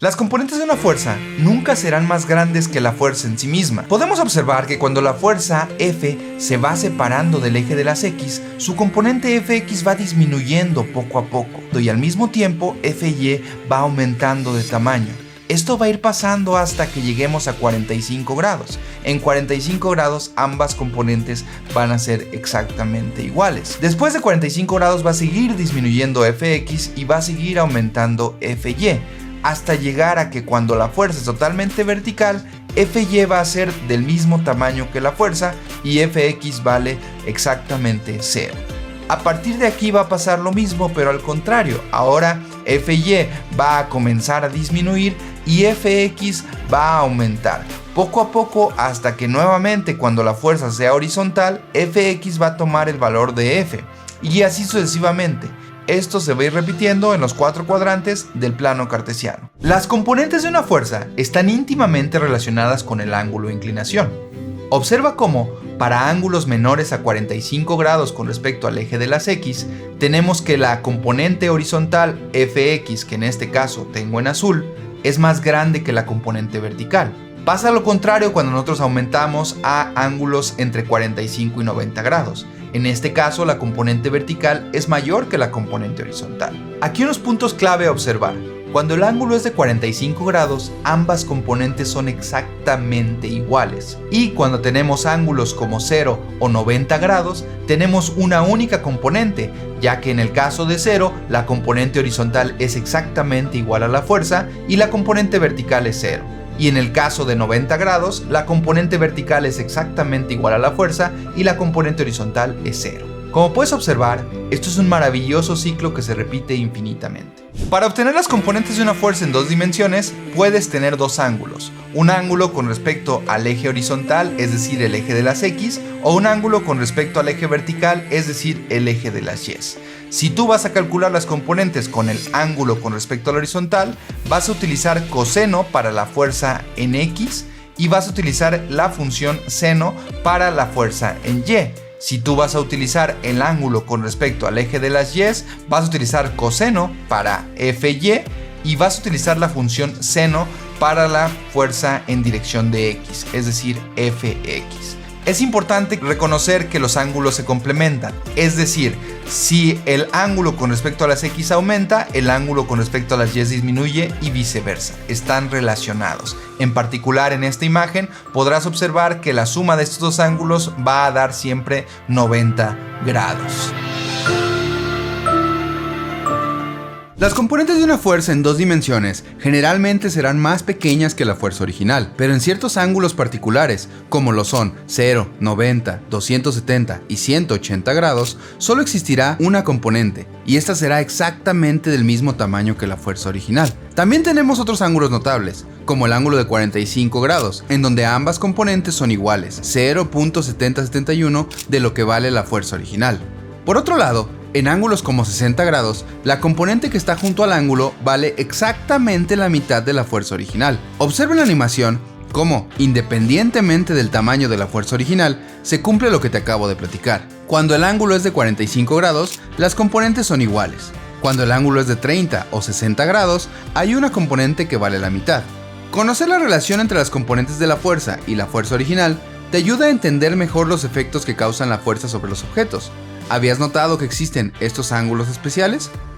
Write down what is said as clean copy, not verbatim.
Las componentes de una fuerza nunca serán más grandes que la fuerza en sí misma. Podemos observar que cuando la fuerza F se va separando del eje de las X, su componente Fx va disminuyendo poco a poco, y al mismo tiempo Fy va aumentando de tamaño. Esto va a ir pasando hasta que lleguemos a 45 grados. En 45 grados ambas componentes van a ser exactamente iguales. Después de 45 grados va a seguir disminuyendo Fx y va a seguir aumentando Fy, hasta llegar a que cuando la fuerza es totalmente vertical, Fy va a ser del mismo tamaño que la fuerza y Fx vale exactamente 0. A partir de aquí va a pasar lo mismo, pero al contrario. Ahora Fy va a comenzar a disminuir y Fx va a aumentar poco a poco hasta que nuevamente cuando la fuerza sea horizontal, Fx va a tomar el valor de F y así sucesivamente. Esto se va a ir repitiendo en los 4 cuadrantes del plano cartesiano. Las componentes de una fuerza están íntimamente relacionadas con el ángulo de inclinación. Observa cómo, para ángulos menores a 45 grados con respecto al eje de las X, tenemos que la componente horizontal Fx, que en este caso tengo en azul, es más grande que la componente vertical. Pasa lo contrario cuando nosotros aumentamos a ángulos entre 45 y 90 grados. En este caso, la componente vertical es mayor que la componente horizontal. Aquí unos puntos clave a observar. Cuando el ángulo es de 45 grados, ambas componentes son exactamente iguales. Y cuando tenemos ángulos como 0 o 90 grados, tenemos una única componente, ya que en el caso de 0, la componente horizontal es exactamente igual a la fuerza y la componente vertical es 0. Y en el caso de 90 grados, la componente vertical es exactamente igual a la fuerza y la componente horizontal es 0. Como puedes observar, esto es un maravilloso ciclo que se repite infinitamente. Para obtener las componentes de una fuerza en 2 dimensiones, puedes tener dos ángulos. Un ángulo con respecto al eje horizontal, es decir, el eje de las X, o un ángulo con respecto al eje vertical, es decir, el eje de las Y. Si tú vas a calcular las componentes con el ángulo con respecto al horizontal, vas a utilizar coseno para la fuerza en X y vas a utilizar la función seno para la fuerza en Y. Si tú vas a utilizar el ángulo con respecto al eje de las Y, vas a utilizar coseno para Fy y vas a utilizar la función seno para la fuerza en dirección de X, es decir, Fx. Es importante reconocer que los ángulos se complementan, es decir, si el ángulo con respecto a las X aumenta, el ángulo con respecto a las Y disminuye y viceversa, están relacionados. En particular en esta imagen podrás observar que la suma de estos dos ángulos va a dar siempre 90 grados. Las componentes de una fuerza en 2 dimensiones generalmente serán más pequeñas que la fuerza original, pero en ciertos ángulos particulares, como lo son 0, 90, 270 y 180 grados, solo existirá una componente, y esta será exactamente del mismo tamaño que la fuerza original. También tenemos otros ángulos notables, como el ángulo de 45 grados, en donde ambas componentes son iguales, 0.7071 de lo que vale la fuerza original. Por otro lado, en ángulos como 60 grados, la componente que está junto al ángulo vale exactamente la mitad de la fuerza original. Observa en la animación cómo, independientemente del tamaño de la fuerza original, se cumple lo que te acabo de platicar. Cuando el ángulo es de 45 grados, las componentes son iguales. Cuando el ángulo es de 30 o 60 grados, hay una componente que vale la mitad. Conocer la relación entre las componentes de la fuerza y la fuerza original te ayuda a entender mejor los efectos que causan la fuerza sobre los objetos. ¿Habías notado que existen estos ángulos especiales?